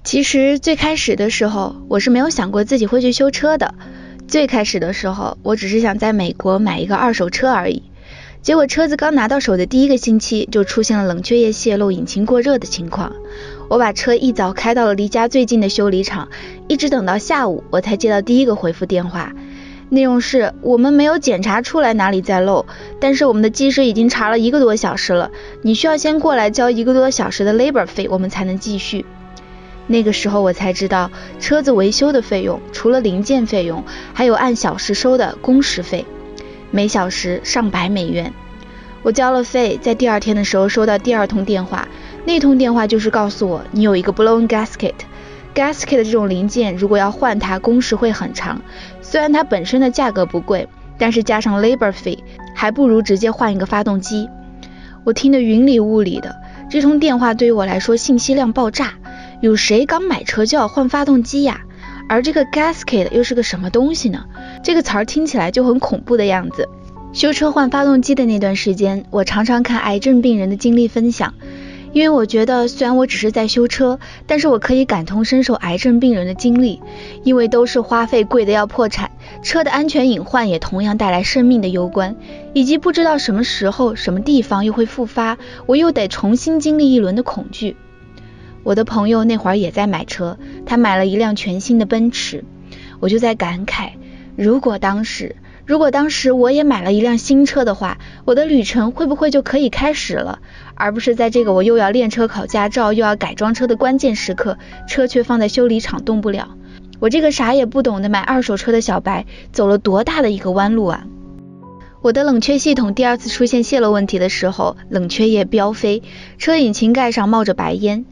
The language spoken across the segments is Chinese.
其实最开始的时候，我是没有想过自己会去修车的。最开始的时候，我只是想在美国买一个二手车而已。结果车子刚拿到手的第一个星期，就出现了冷却液泄漏、引擎过热的情况。我把车一早开到了离家最近的修理厂，一直等到下午，我才接到第一个回复电话。内容是：我们没有检查出来哪里在漏，但是我们的技师已经查了1个多小时了，你需要先过来交1个多小时的 labor 费，我们才能继续。那个时候我才知道，车子维修的费用除了零件费用，还有按小时收的工时费，每小时上百美元。我交了费，在第二天的时候收到第2通电话，那通电话就是告诉我，你有一个 blown gasket 的这种零件，如果要换它，工时会很长。虽然它本身的价格不贵，但是加上 labor 费，还不如直接换一个发动机。我听得云里雾里的，这通电话对于我来说信息量爆炸。有谁刚买车就要换发动机呀？而这个 gasket 又是个什么东西呢？这个词儿听起来就很恐怖的样子。修车换发动机的那段时间，我常常看癌症病人的经历分享，因为我觉得虽然我只是在修车，但是我可以感同身受癌症病人的经历，因为都是花费贵的要破产，车的安全隐患也同样带来生命的攸关，以及不知道什么时候什么地方又会复发，我又得重新经历一轮的恐惧。我的朋友那会儿也在买车，他买了一辆全新的奔驰，我就在感慨，如果当时我也买了一辆新车的话，我的旅程会不会就可以开始了，而不是在这个我又要练车考驾照又要改装车的关键时刻，车却放在修理厂动不了。我这个啥也不懂的买二手车的小白，走了多大的一个弯路啊！我的冷却系统第2次出现泄漏问题的时候，冷却液飙飞，车引擎盖上冒着白烟。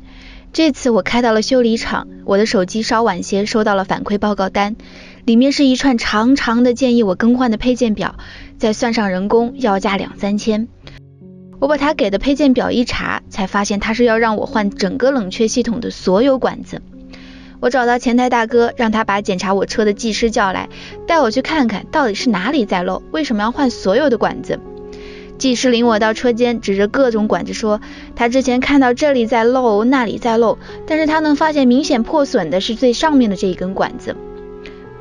这次我开到了修理厂，我的手机稍晚些收到了反馈报告单，里面是一串长长的建议我更换的配件表，再算上人工，要价2-3千。我把他给的配件表一查，才发现他是要让我换整个冷却系统的所有管子。我找到前台大哥，让他把检查我车的技师叫来，带我去看看到底是哪里在漏，为什么要换所有的管子。技师领我到车间，指着各种管子说，他之前看到这里在漏，那里在漏，但是他能发现明显破损的是最上面的这一根管子。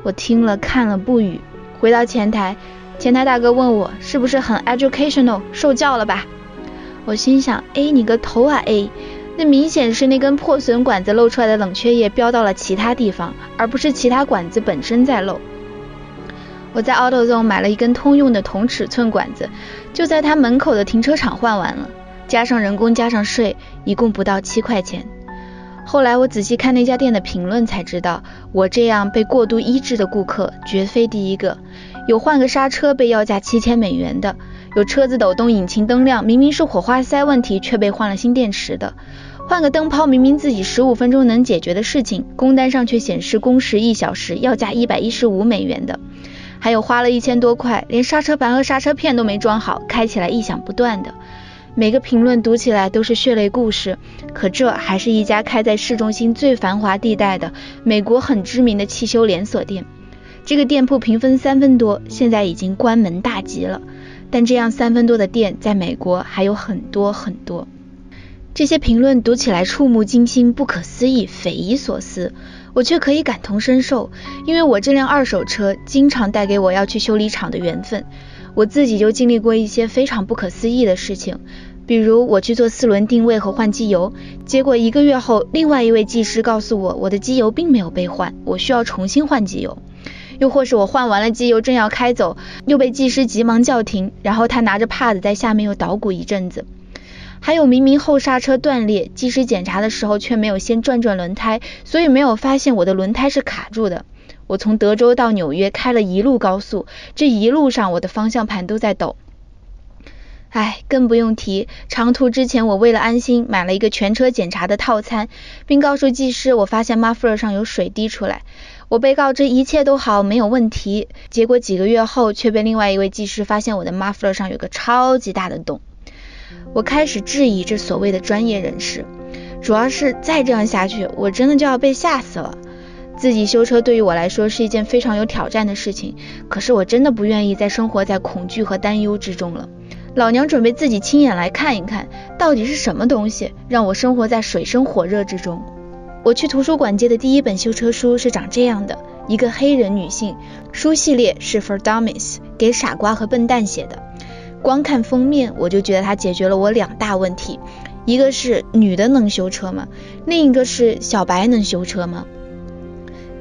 我听了看了不语，回到前台大哥问我是不是很 educational， 受教了吧？我心想，你个头啊那明显是那根破损管子漏出来的冷却液飙到了其他地方，而不是其他管子本身在漏。我在 AutoZone 买了一根通用的同尺寸管子，就在他门口的停车场换完了，加上人工加上税，一共不到7块钱。后来我仔细看那家店的评论才知道，我这样被过度医治的顾客绝非第一个，有换个刹车被要价7000美元的，有车子抖动引擎灯亮明明是火花塞问题却被换了新电池的，换个灯泡明明自己15分钟能解决的事情，工单上却显示工时1小时，要价115美元的，还有花了1000多块连刹车盘和刹车片都没装好，开起来异响不断的。每个评论读起来都是血泪故事，可这还是一家开在市中心最繁华地带的美国很知名的汽修连锁店。这个店铺评分3分多，现在已经关门大吉了，但这样3分多的店在美国还有很多很多。这些评论读起来触目惊心，不可思议，匪夷所思，我却可以感同身受，因为我这辆二手车经常带给我要去修理厂的缘分。我自己就经历过一些非常不可思议的事情，比如我去做4轮定位和换机油，结果1个月后，另外一位技师告诉我，我的机油并没有被换，我需要重新换机油。又或是我换完了机油正要开走，又被技师急忙叫停，然后他拿着帕子在下面又捣鼓一阵子。还有明明后刹车断裂，技师检查的时候却没有先转轮胎，所以没有发现我的轮胎是卡住的。我从德州到纽约开了一路高速，这一路上我的方向盘都在抖。更不用提长途之前，我为了安心买了一个全车检查的套餐，并告诉技师我发现 muffler 上有水滴出来。我被告知一切都好，没有问题，结果几个月后却被另外一位技师发现我的 muffler 上有个超级大的洞。我开始质疑这所谓的专业人士，主要是再这样下去，我真的就要被吓死了。自己修车对于我来说是一件非常有挑战的事情，可是我真的不愿意再生活在恐惧和担忧之中了。老娘准备自己亲眼来看一看，到底是什么东西让我生活在水深火热之中。我去图书馆借的第一本修车书是长这样的，一个黑人女性，书系列是 For Dummies， 给傻瓜和笨蛋写的。光看封面我就觉得它解决了我2大问题，一个是女的能修车吗？另一个是小白能修车吗？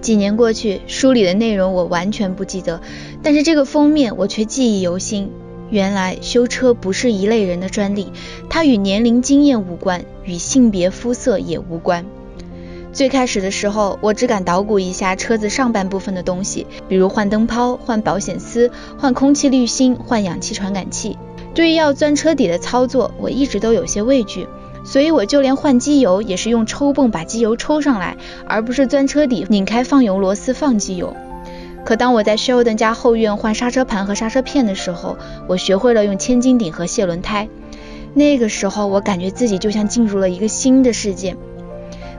几年过去，书里的内容我完全不记得，但是这个封面我却记忆犹新。原来修车不是一类人的专利，它与年龄经验无关，与性别肤色也无关。最开始的时候，我只敢捣鼓一下车子上半部分的东西，比如换灯泡、换保险丝、换空气滤芯、换氧气传感器。对于要钻车底的操作，我一直都有些畏惧，所以我就连换机油也是用抽泵把机油抽上来，而不是钻车底拧开放油螺丝放机油。可当我在 Sheldon 家后院换刹车盘和刹车片的时候，我学会了用千斤顶和卸轮胎。那个时候我感觉自己就像进入了一个新的世界，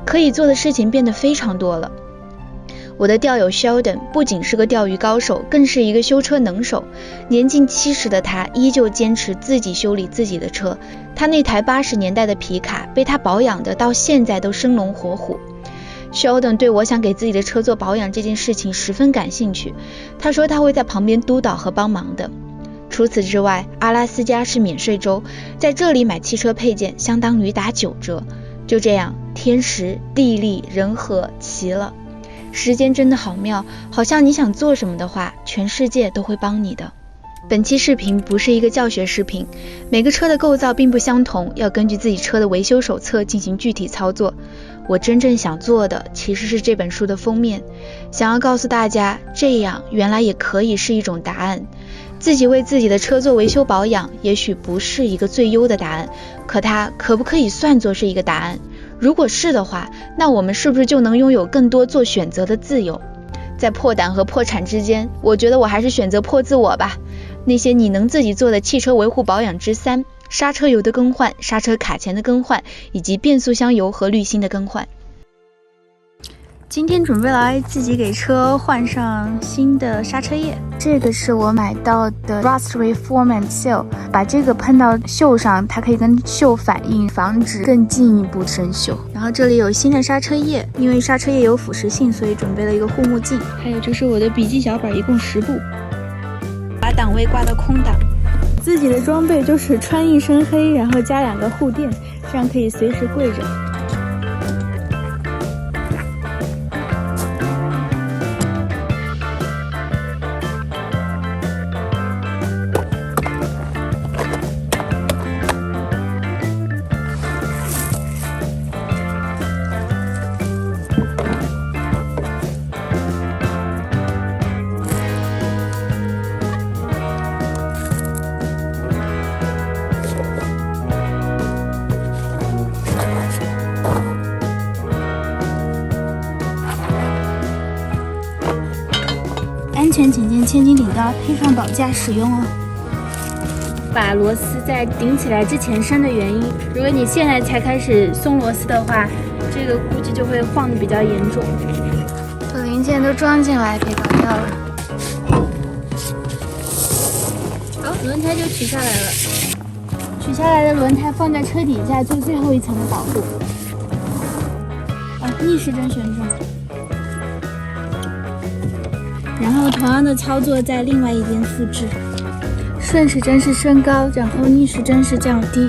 可以做的事情变得非常多了。我的钓友 Sheldon 不仅是个钓鱼高手，更是一个修车能手。年近70的他依旧坚持自己修理自己的车，他那台80年代的皮卡被他保养的到现在都生龙活虎。Sheldon 对我想给自己的车做保养这件事情十分感兴趣，他说他会在旁边督导和帮忙的。除此之外，阿拉斯加是免税州，在这里买汽车配件相当于打9折。就这样，天时地利人和齐了。时间真的好妙，好像你想做什么的话，全世界都会帮你的。本期视频不是一个教学视频，每个车的构造并不相同，要根据自己车的维修手册进行具体操作。我真正想做的其实是这本书的封面，想要告诉大家，这样原来也可以是一种答案。自己为自己的车做维修保养，也许不是一个最优的答案，可它可不可以算作是一个答案？如果是的话，那我们是不是就能拥有更多做选择的自由？在破胆和破产之间，我觉得我还是选择破自我吧。那些你能自己做的汽车维护保养之3，刹车油的更换、刹车卡钳的更换，以及变速箱油和滤芯的更换。今天准备来自己给车换上新的刹车液，这个是我买到的 Rust Reform and Seal， 把这个喷到锈上，它可以跟锈反应，防止更进一步生锈。然后这里有新的刹车液，因为刹车液有腐蚀性，所以准备了一个护目镜。还有就是我的笔记小本，一共10部，把档位挂到空档。自己的装备就是穿一身黑，然后加2个护垫，这样可以随时跪着。安全请见千斤顶刀，配上绑架使用哦。把螺丝在顶起来之前拴的原因，如果你现在才开始松螺丝的话，这个估计就会晃得比较严重。把零件都装进来，别搞掉了。好，轮胎就取下来了。取下来的轮胎放在车底下做最后一层的保护。逆时针旋转。然后同样的操作在另外一边复制，顺时针是升高，然后逆时针是降低。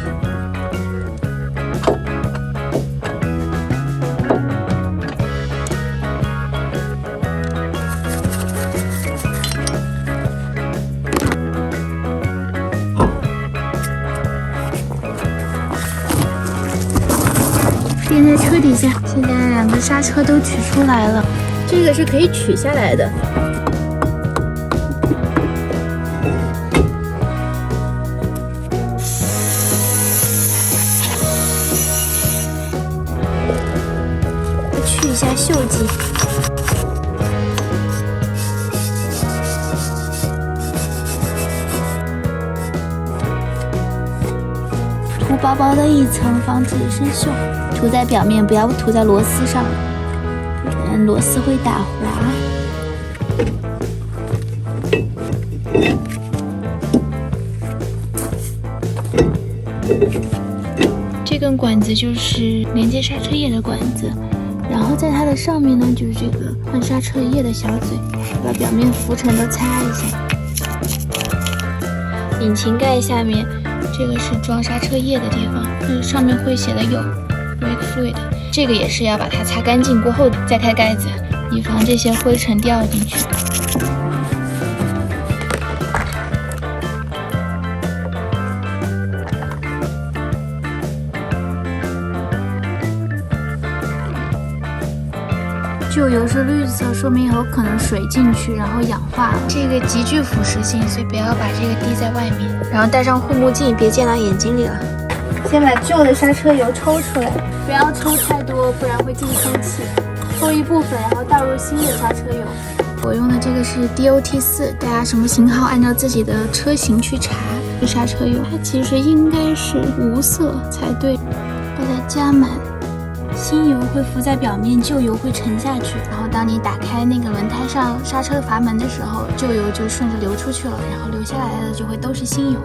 垫在车底下，现在2个刹车都取出来了，这个是可以取下来的。去一下锈迹。涂薄薄的一层，防止生锈。涂在表面，不要涂在螺丝上，不然螺丝会打滑。这根管子就是连接刹车液的管子，然后在它的上面呢，就是这个换刹车液的小嘴，把表面浮尘都擦一下。引擎盖下面这个是装刹车液的地方，上面会写的有 brake fluid， 这个也是要把它擦干净过后再开盖子，以防这些灰尘掉进去。旧油是绿色，说明有可能水进去，然后氧化了。这个极具腐蚀性，所以不要把这个滴在外面。然后戴上护目镜，别溅到眼睛里了。先把旧的刹车油抽出来，不要抽太多，不然会进空气。抽一部分，然后倒入新的刹车油。我用的这个是 DOT4，大家什么型号按照自己的车型去查。这刹车油它其实应该是无色才对，把它加满。新油会浮在表面，旧油会沉下去。然后当你打开那个轮胎上刹车阀门的时候，旧油就顺着流出去了，然后留下来的就会都是新油。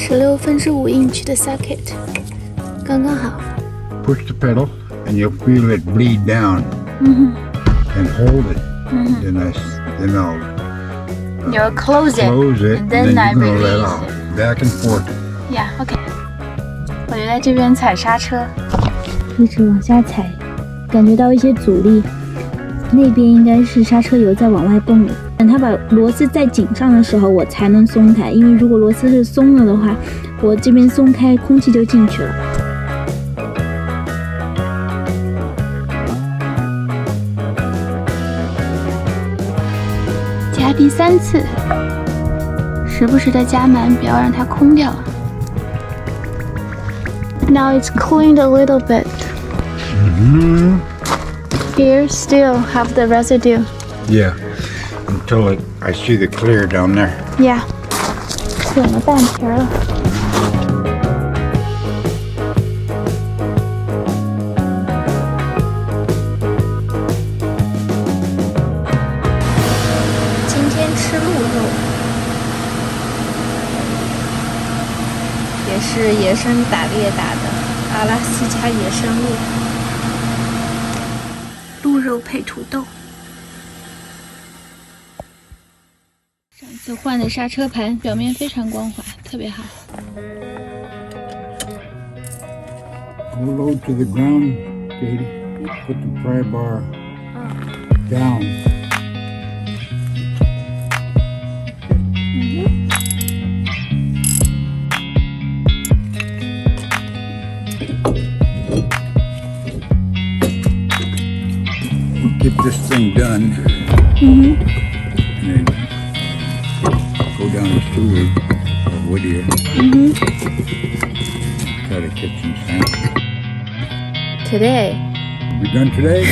16/5 inch 的 socket， 刚刚好。Push the pedal and you'll feel it bleed down. And hold it. Then I'll You'll close it. And then I you're gonna let release out. it. Back and forth. Yeah, OK。我就在这边踩刹车。一直往下踩，感觉到一些阻力，那边应该是刹车油在往外蹦的。等它把螺丝再紧上的时候，我才能松开，因为如果螺丝是松了的话，我这边松开，空气就进去了。加第3次，时不时的加满，不要让它空掉。Now it's cleaned a little bit. Here still have the residue. Yeah. Until I see the clear down there. Yeah. 卷了半皮了。今天吃鹿肉，也是野生打猎打的阿拉斯加野生鹿。鹿肉配土豆。上次换的刹车盘表面非常光滑，特别好。Go low to the ground, Katie. Put the pry bar down. Get this thing done. And then go down the sewer of Whittier. Try to catch some salmon. Today. We done today?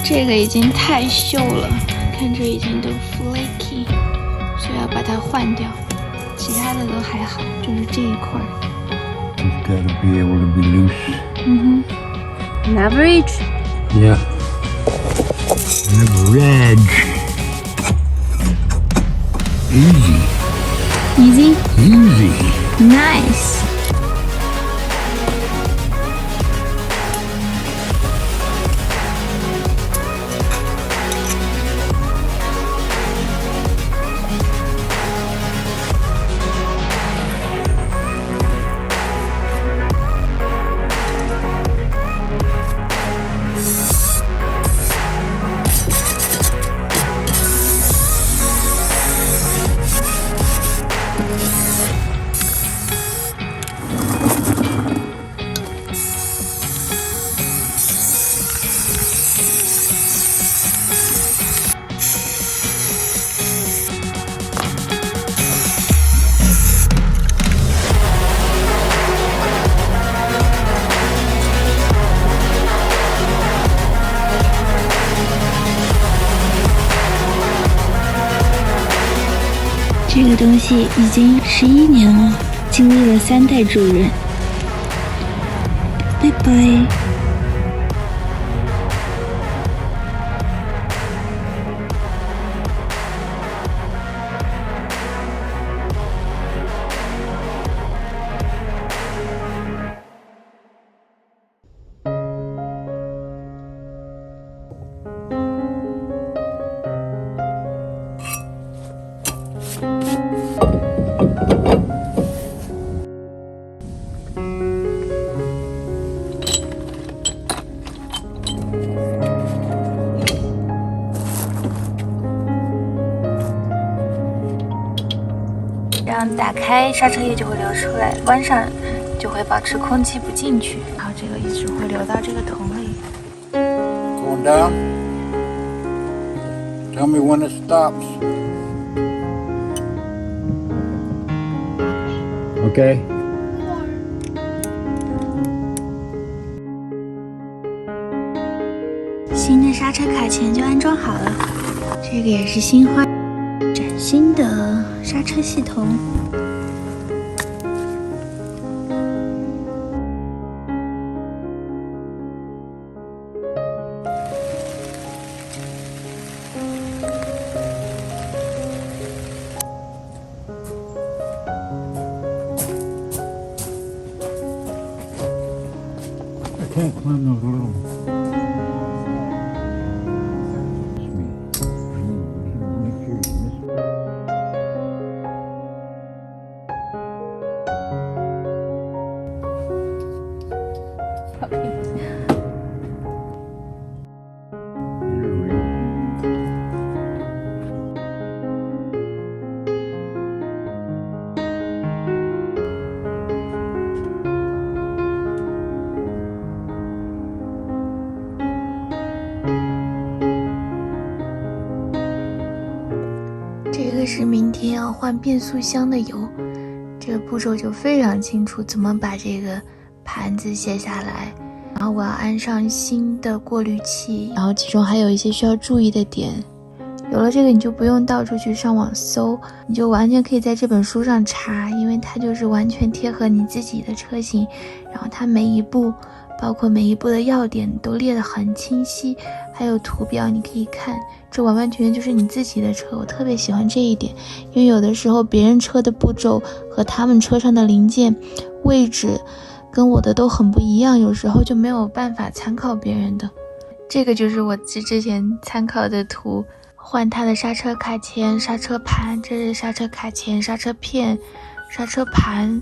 这个已经太锈了，看这已经都 flaky， 所以要把它换掉。其他的都还好，就是这一块。It's gotta be able to be loose. Leverage? Yeah. Leverage. Easy. Easy? Easy. Nice. 这个东西已经11年了，经历了3代主人。拜拜。样打开刹车液就会流出来，关上就会保持空气不进去，然后这个一直会流到这个桶里。Going down. Tell me when it stops. Okay. 新的刹车卡钳就安装好了，这个也是新换，崭新的刹车系统。I can't climb those little. Make sure you miss it. Literally. 这个是明天要换变速箱的油，这个步骤就非常清楚，怎么把这个盘子卸下来，然后我要安上新的过滤器，然后其中还有一些需要注意的点。有了这个你就不用到处去上网搜，你就完全可以在这本书上查，因为它就是完全贴合你自己的车型，然后它每一步包括每一步的要点都列得很清晰，还有图表你可以看，这完完全全就是你自己的车。我特别喜欢这一点，因为有的时候别人车的步骤和他们车上的零件位置跟我的都很不一样，有时候就没有办法参考别人的。这个就是我之前参考的图，换它的刹车卡钳、刹车盘，这是刹车卡钳、刹车片、刹车盘，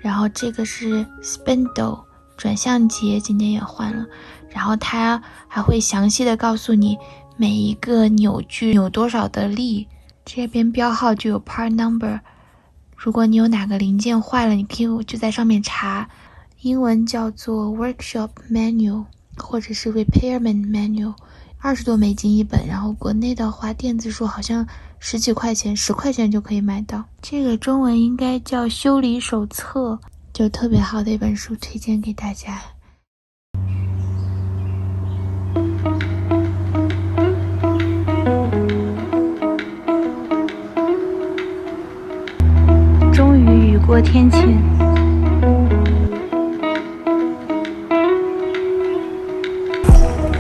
然后这个是 spindle 转向节，今天也换了，然后它还会详细的告诉你每一个扭矩有多少的力，这边标号就有 part number， 如果你有哪个零件坏了，你可以就在上面查，英文叫做 workshop manual 或者是 repairman manual， 20多美金一本，然后国内的话电子书好像10几块钱，10块钱就可以买到。这个中文应该叫修理手册，就特别好的一本书，推荐给大家。终于雨过天晴，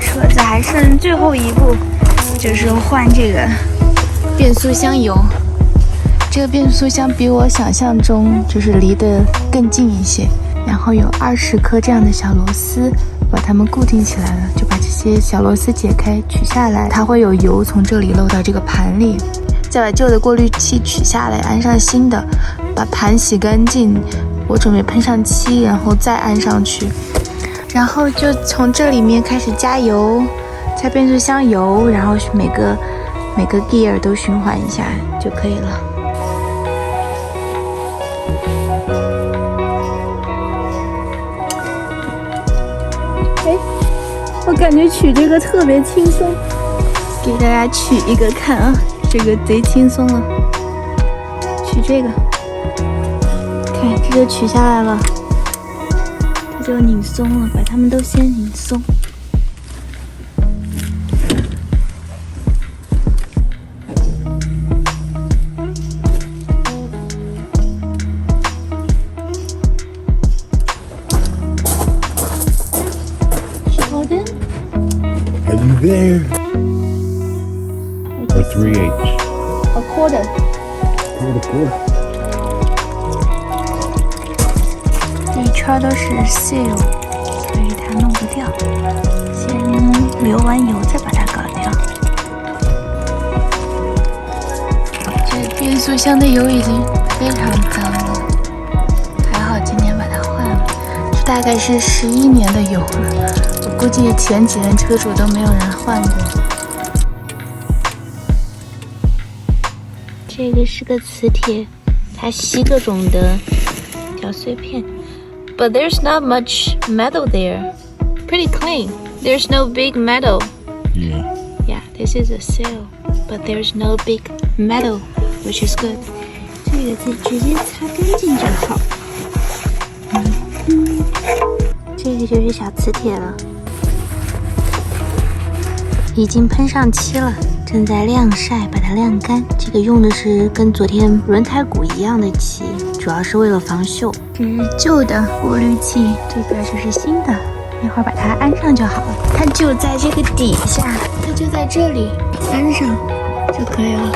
车子还剩最后一步，就是换这个变速箱油。这个变速箱比我想象中就是离得更近一些，然后有20颗这样的小螺丝把它们固定起来了，就把这些小螺丝解开取下来，它会有油从这里漏到这个盘里，再把旧的过滤器取下来，安上新的，把盘洗干净，我准备喷上漆，然后再安上去，然后就从这里面开始加油，加变速箱油，然后每个 gear 都循环一下就可以了。我感觉取这个特别轻松，给大家取一个看啊，这个贼轻松了。取这个，看这就取下来了，这就拧松了，把它们都先拧松。Are you there? Or 3/8? A quarter. Quarter. 这一圈都是 seal， 所以它弄不掉，先流完油再把它搞掉。这变速箱的油已经非常脏了，还好今天把它换了，这大概是11年的油了，我估计前几任车主都没有人换过。这个是个磁铁，它吸各种的小碎片。But there's not much metal there. Pretty clean. There's no big metal. Yeah. Yeah, this is a seal, but there's no big metal, which is good. 这个字直接擦干净就好。这个就是小磁铁了，已经喷上漆了，正在晾晒，把它晾干。这个用的是跟昨天轮胎骨一样的漆，主要是为了防锈。这是旧的过滤器，这个就是新的。一会儿把它安上就好了，它就在这个底下，它就在这里，安上就可以了。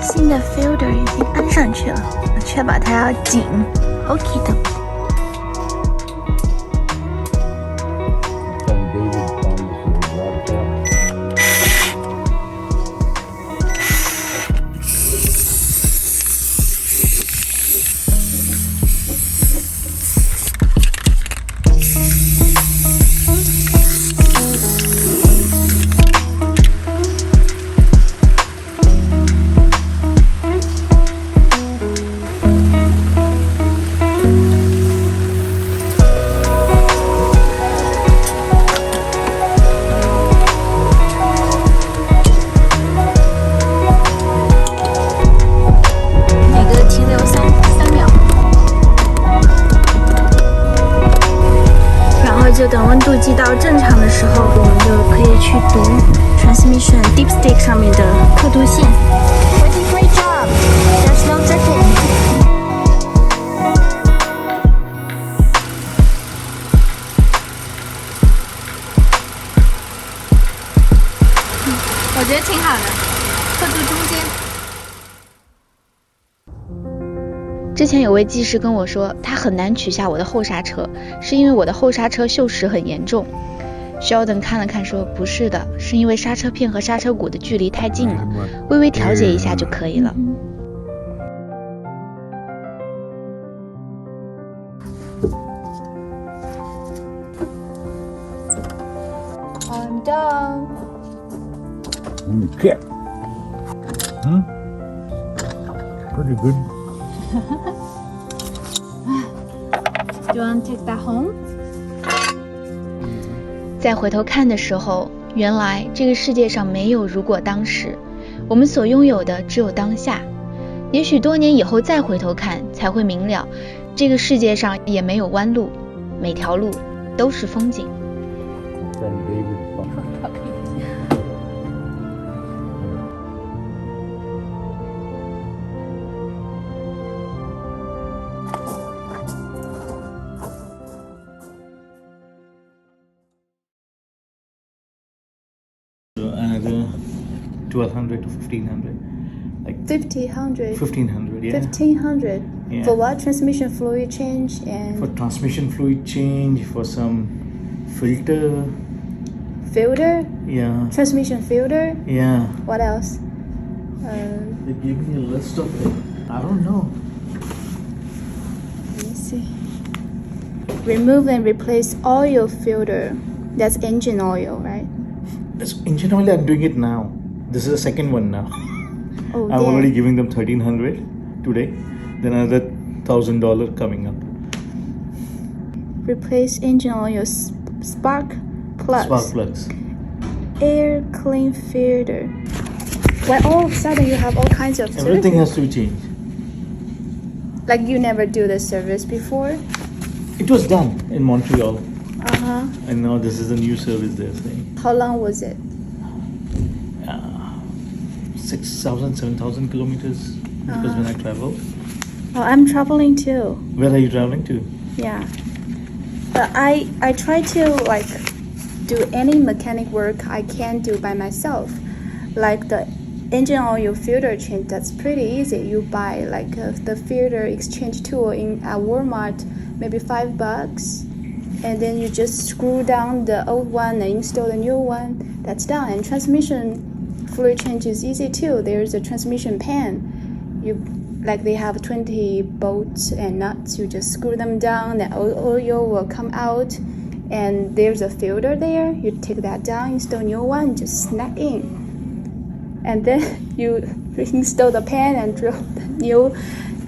新的 filter 已经安上去了，确保它要紧。OK 的。就等温度计到正常的时候，我们就可以去读 transmission dipstick 上面的刻度线。Great job. There's no dripping. 我觉得挺好的，刻度中间。之前有位技师跟我说，他很难取下我的后刹车，是因为我的后刹车锈蚀很严重。Sheldon 看了看说，不是的，是因为刹车片和刹车鼓的距离太近了，微微调节一下就可以了。I'm done. Okay. Pretty good. Do you want to take that home? 再回头看的时候，原来这个世界上没有如果当时，我们所拥有的只有当下。也许多年以后再回头看，才会明了，这个世界上也没有弯路，每条路都是风景。Another 1200 to 1500, like 1500. 1500, yeah. 1500. Yeah. For what? Transmission fluid change and For transmission fluid change, for some filter, filter? yeah, Transmission filter? yeah. What else? They gave me a list of it. I don't know. Let me see. Remove and replace oil filter. That's engine oil, right? It's engine oil. I'm doing it now. This is the second one now. Oh, I'm yeah. already giving them 1300 today. Then another $1,000 coming up. Replace engine oil spark plugs. Spark plugs. Air clean filter. Why all of a sudden you have all kinds of Everything service? has to change. Like you never do the service before? It was done in Montreal, Uh-huh. and now this is a new service they're saying. How long was it? 6,000, 7,000 kilometers. Because when I travel. Oh, I'm traveling too. Where are you traveling to? Yeah. But I try to like do any mechanic work I can do by myself. Like the engine oil filter change, that's pretty easy. You buy like the filter exchange tool at Walmart, maybe $5, and then you just screw down the old one and install the new one. That's done. And transmission fluid change is easy too. There's a transmission pan. Like they have 20 bolts and nuts. You just screw them down. The oil will come out, and there's a filter there. You take that down, install a new one, just snap in. and then you install the pan and drill the new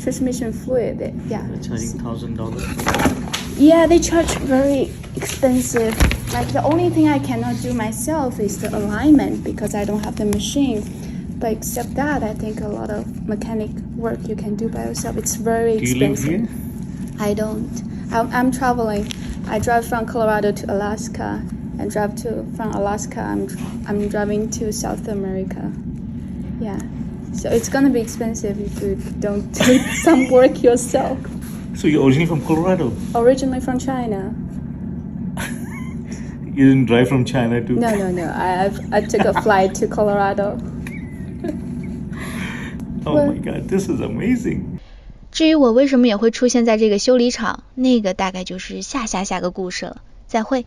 transmission fluid. Yeah. They're charging $1,000. Yeah, they charge very expensive. Like the only thing I cannot do myself is the alignment because I don't have the machine. But except that, I think a lot of mechanic work you can do by yourself. It's very Do you live expensive. here? I don't. I'm traveling. I drive from Colorado to Alaska, and from Alaska. I'm driving to South America. Yeah. So it's gonna be expensive if you don't do some work yourself. So you're originally from Colorado? Originally from China. You didn't drive from China to... No. I took a flight to Colorado. Oh my god, this is amazing. 至于我为什么也会出现在这个修理厂，那个大概就是下个故事了。再会。